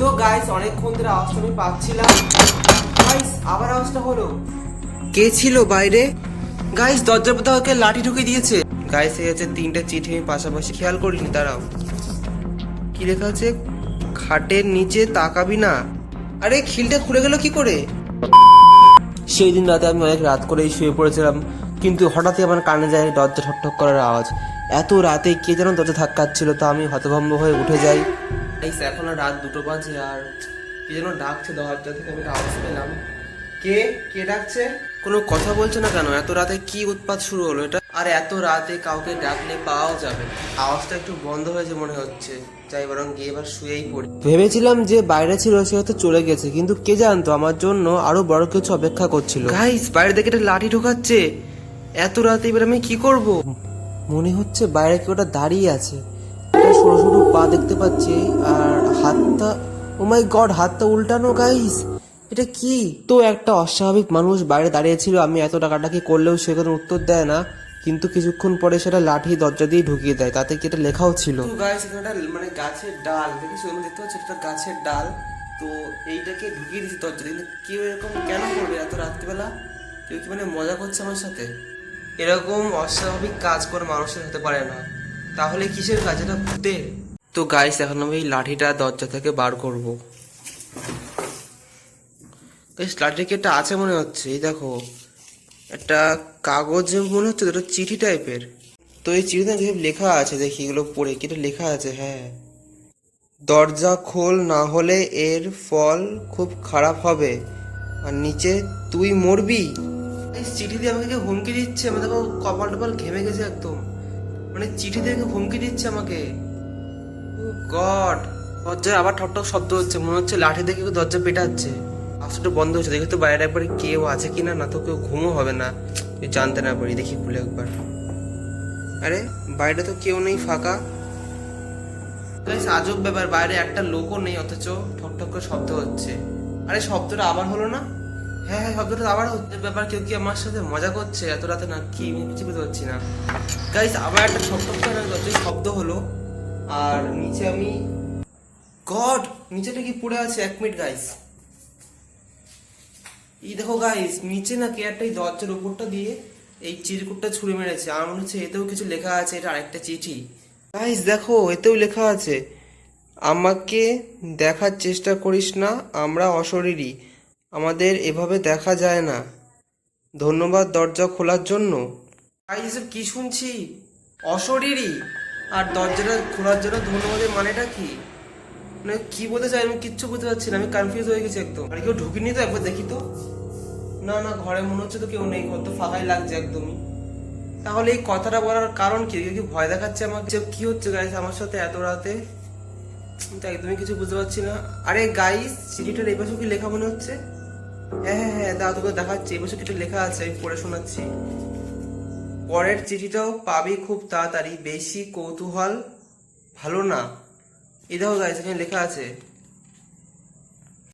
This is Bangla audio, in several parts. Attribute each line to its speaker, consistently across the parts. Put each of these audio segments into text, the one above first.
Speaker 1: তো গাইস অনেকক্ষণ ধরে আওয়াজটা আমি পাচ্ছিলাম। গাইস আবার আওয়াজটা হলো। কে ছিল বাইরে? গাইস দরজার মধ্যে ওকে লাঠি ঢুকিয়ে দিয়েছে। গাইস এই হচ্ছে তিনটে চিঠি আমি পাশাপাশি খেয়াল করিনি, দাঁড়াও। কি লেখা আছে? খাটের নিচে তাকাবি না। আরে খিলটা খুলে গেল কি করে? সেই দিন রাতে আমি অনেক রাত করেই শুয়ে পড়েছিলাম, কিন্তু হঠাৎই আমার কানে যায় দরজা ঠকঠক করার আওয়াজ। এত রাতে কে যেন দরজা ধাক্কাচ্ছিল, তো আমি হতভম্ব হয়ে উঠে যাই। এখন আর রাত 2টো বাজে, আর কে যেন ডাকছে দরজা থেকে। আমি আওয়াজ পেলাম। কে কে ডাকছে? কোনো কথা বলছে না কেন? এত রাতে কি উৎপাত শুরু হলো এটা? আর এত রাতে কাউকে ডাকলে পাওয়াও যাবে। আওয়াজটা একটু বন্ধ হয়েছে মনে হচ্ছে। যাই বরং গিয়ে এবার শুয়েই পড়ি। ভেবেছিলাম যে বাইরে ছিল সে হয়তো চলে গেছে, কিন্তু কে জানতো আমার জন্য আরো বড় কিছু অপেক্ষা করছিল। গাইস বাইরে দেখে একটা লাঠি ঢোকাচ্ছে। এত রাতে এবার আমি কি করব? মনে হচ্ছে বাইরে কেউ ওটা দাঁড়িয়ে আছে। একটা সরু সরু পা দেখতে পাচ্ছি, আর হাতটা, ও মাই গড, হাতটা উল্টানো। গাইস এটা কি? তো একটা অস্বাভাবিক মানুষ বাইরে দাঁড়িয়ে ছিল। আমি এত টাকাটাকি করলেও সে কোনো উত্তর দেয় না, কিন্তু কিছুক্ষণ পরে সেটা লাঠি দরজা দিয়ে ঢুকিয়ে দেয়। তাতে কি এটা লেখাও ছিল। তো গাইস এখানে মানে গাছের ডাল দেখি, দেখতে পাচ্ছি এটা গাছের ডাল। তো এইটাকে ঢুকিয়ে দিয়েছি দরজা দিয়ে। কিন্তু কেউ এরকম কেন করবে এত রাত্রিবেলা? কেউ কি মানে মজা করছে আমার সাথে? এরকম অস্বাভাবিক কাজ করে মানুষের হতে পারে না। তাহলে কিসের কাজ? এটা ভূতের। তো গাইস এখন আমি এই লাঠিটা দরজা থেকে বার করবো। লাঠিটা কি একটা আছে মনে হচ্ছে। এই দেখো, একটা কাগজ মনে হচ্ছে, একটা চিঠি টাইপের। তো এই চিঠিতে লেখা আছে, দেখি এগুলো পড়ে কি এটা লেখা আছে। হ্যাঁ, দরজা খোল, না হলে এর ফল খুব খারাপ হবে। আর নিচে তুই মরবি। এই চিঠি দিয়ে আমাকে হুমকি দিচ্ছে। আমি দেখো কপাল টপাল ঘেমে গেছে একদম। মানে চিঠি দিয়ে হুমকি দিচ্ছে আমাকে। গড, দরজায় আবার ঠকঠক শব্দ হচ্ছে। মনে হচ্ছে লাঠি দিয়ে কেউ দরজা পেটাচ্ছে। আওয়াজটা বন্ধ হচ্ছে। দেখি তো বাইরে একবারে কেউ আছে কিনা, না তো কেউ ঘুমও হবে না জানতে না পারি। দেখি খুলে একবার। আরে বাইরে তো কেউ নেই, ফাঁকা। আজব ব্যাপার, বাইরে একটা লোকও নেই, অথচ ঠকঠক করে শব্দ হচ্ছে। আরে শব্দটা আবার হলো না? হ্যাঁ হ্যাঁ, শব্দটা আবার হচ্ছে। ব্যাপার, কেউ কি আমার সাথে মজা করছে এত রাতে না কি? আমি কিছু বুঝতে পারছি না। গাইস আবার একটা ঠকঠক করে শব্দ হলো। আর নিচে আমি, গড, নিচেটা কি পড়ে আছে? 1 মিনিট গাইস। এই দেখো গাইস, নিচে না কে একটা এই দরজার উপরটা দিয়ে এই চিরকুটটা ছুঁড়ে মেরেছে। আমার মনে হচ্ছে এতেও কিছু লেখা আছে। এটা আরেকটা চিঠি। গাইস দেখো, এতেও লেখা আছে, আমাকে দেখার চেষ্টা করিস না, আমরা অশরীরী, আমাদের এভাবে দেখা যায় না, ধন্যবাদ দরজা খোলার জন্য। গাইস এসব কি শুনছি? অশরীরী আর দরজাটা খোলার জন্য ধন্যবাদের মানেটা কি? মানে কি বলতে চাই আমি কিচ্ছু বুঝতে পারছি না। আমি কনফিউজ হয়ে গেছি একদম। আর কেউ ঢুকিনি তো? একবার দেখি তো। না না, ঘরে মনে হচ্ছে তো কেউ নেই। ঘর তো ফাঁকাই লাগছে একদমই। তাহলে এই কথাটা বলার কারণ কি? কেউ কি ভয় দেখাচ্ছে আমাকে? কি হচ্ছে গাইস আমার সাথে এত রাতে? আমি তো একদমই কিছু বুঝতে পারছি না। আরে গাইস, চিঠিটার এই পাশে কি লেখা মনে হচ্ছে? হ্যাঁ হ্যাঁ হ্যাঁ, দাও তোকে দেখাচ্ছি। এই পাশে কিছু লেখা আছে, আমি পড়ে শোনাচ্ছি। পরের চিঠিটাও পাবি খুব তাড়াতাড়ি, বেশি কৌতূহল ভালো না। এই দেখো গাইস, এখানে লেখা আছে।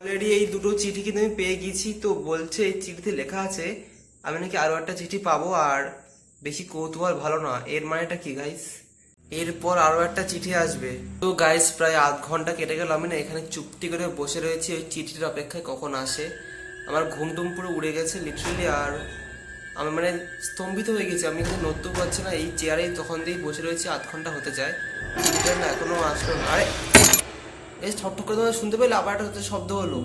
Speaker 1: অলরেডি এই দুটো চিঠি কিন্তু আমি পেয়ে গেছি। তো বলছে এই চিঠিতে লেখা আছে আমি নাকি আরো একটা চিঠি পাবো, আর বেশি কৌতূহল ভালো না। এর মানেটা কি গাইস? এরপর আরো একটা চিঠি আসবে। তো গাইস প্রায় আধ ঘন্টা কেটে গেল। আমি না এখানে চুপটি করে বসে রয়েছি ওই চিঠির অপেক্ষায় কখন আসে। আমার ঘুম টুম পুরো উড়ে গেছে লিটারালি। আর আমি মানে স্তম্ভিত হয়ে গেছি। আমি এখানে নড়তেও পারছি না। এই চেয়ারেই তখন দিয়েই বসে রয়েছি, আধ ঘন্টা হতে যায়। চিঠিটা না এখনো আসলো না। আরে এই ঠকঠক করে তোমরা শুনতে পেলে? আবার একটা শব্দ হলো।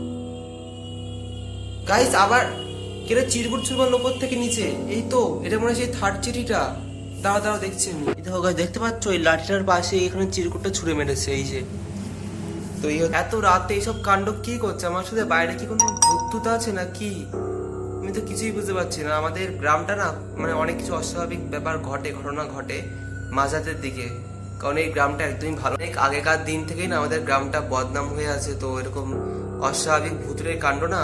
Speaker 1: গাইস আবার কেটে চিরকুট ছুড়বার ওপর থেকে নিচে। এই তো, এটা মনে হয় সেই থার্ড চিঠিটা। দাঁড়া দাঁড়া, দেখছি আমি। দেখো গাইস, দেখতে পাচ্ছ এই লাঠিটার পাশে এখানে চিরকুটটা ছুঁড়ে মেরেছে। এই যে, তো এই এত রাতে এইসব কাণ্ড কি করছে আমার সাথে? বাইরে কি কোনো ভূত আছে না কি? আমি তো কিছুই বুঝতে পারছি না। আমাদের গ্রামটা না মানে অনেক কিছু অস্বাভাবিক ব্যাপার ঘটে, ঘটনা ঘটে মাঝরাতের দিকে। কারণ এই গ্রামটা একদমই ভালো। অনেক আগেকার দিন থেকেই না আমাদের গ্রামটা বদনাম হয়ে আছে। তো এরকম অস্বাভাবিক ভূতের কাণ্ড না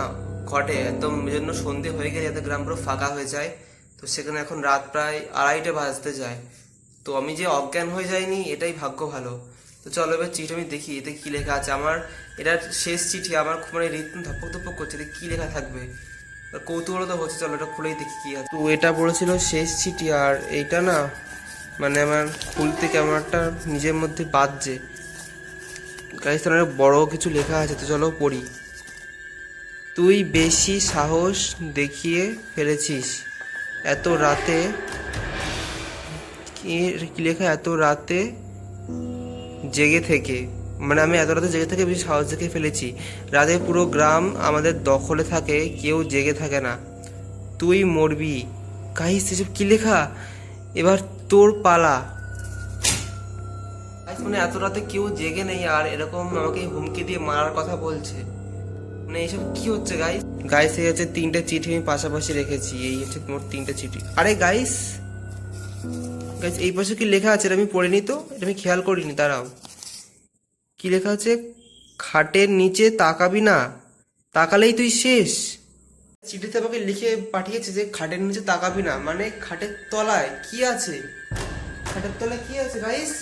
Speaker 1: ঘটে একদম। জন্য সন্ধে হয়ে গেলে যাতে গ্রাম পুরো ফাঁকা হয়ে যায়। তো সেখানে এখন রাত প্রায় 2:30 বাজতে যায়। তো আমি যে অজ্ঞান হয়ে যাইনি এটাই ভাগ্য ভালো। তো চলো এবার চিঠি আমি দেখি এতে কি লেখা আছে। আমার এটার শেষ চিঠি। আমার খুব মানে রীতিম ধপক ধপক করছে, এতে কি লেখা থাকবে। কৌতূহল তো হচ্ছে, চলো এটা খুলেই দেখি কি আছে। তো এটা পড়েছিল শেষ চিঠি। আর এইটা না মানে আমার খুলতে কেমন একটা নিজের মধ্যে বাজছে। গাইস অনেক বড় কিছু লেখা আছে, তো চলো পড়ি। তুই বেশি সাহস দেখিয়ে ফেলেছিস এত রাতে। কি লেখা? এত রাতে জেগে থেকে, মানে আমি এত রাতে জেগে থেকে বেশি সাহস দেখিয়ে ফেলেছি। রাতে পুরো গ্রাম আমাদের দখলে থাকে, কেউ জেগে থাকে না। তুই মরবি। গাইস এসব কি লেখা? এবার তোর পালা। গাইস মানে এত রাতে কেউ জেগে নেই আর এরকম আমাকে হুমকি দিয়ে মারার কথা বলছে, মানে এইসব কি হচ্ছে গাইস? গাইস এই হচ্ছে 3টে চিঠি আমি পাশাপাশি রেখেছি, এই হচ্ছে মোট 3টে চিঠি। আরে গাইস, গাইস এই পাশে কি লেখা আছে? এটা আমি পড়িনি তো, এটা আমি খেয়াল করিনি, দাঁড়াও। কি লেখা আছে? খাটের নিচে তাকাবি না, তাকালেই তুই শেষ। চিঠিতে আমাকে লিখে পাঠিয়েছে যে খাটের নিচে তাকাবি না, মানে খাটের তলায় কি আছে? খাটের তলায় কি আছে গাইস?